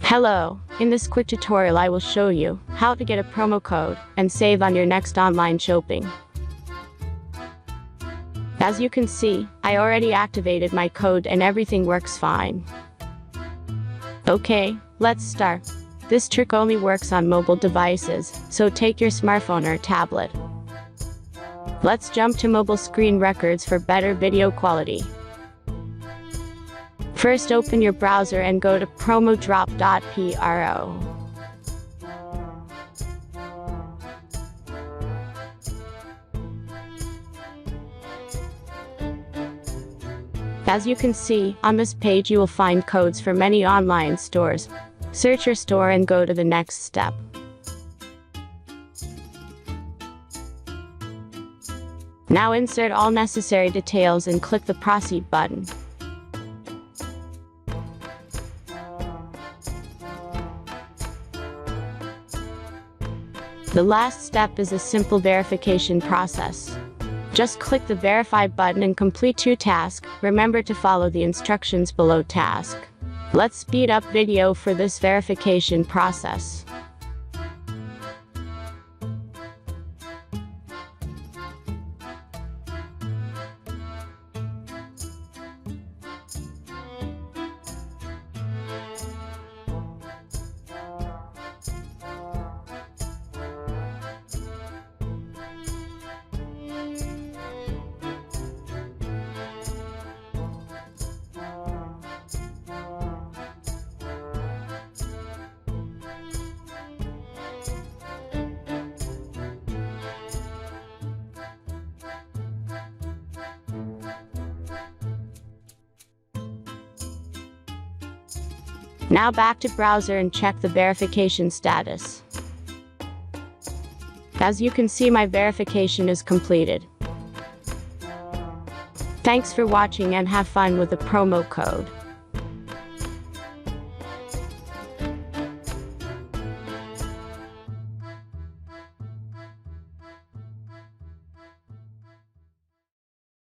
Hello, in this quick tutorial I will show you how to get a promo code and save on your next online shopping. As you can see, I already activated my code and everything works fine. Okay, let's start. This trick only works on mobile devices, so take your smartphone or tablet. Let's jump to mobile screen records for better video quality. First, open your browser and go to promodrop.pro. As you can see, on this page you will find codes for many online stores. Search your store and go to the next step. Now insert all necessary details and click the Proceed button. The last step is a simple verification process. Just click the Verify button and complete your task. Remember to follow the instructions below task. Let's speed up video for this verification process. Now back to browser and check the verification status. As you can see, my verification is completed. Thanks for watching and have fun with the promo code.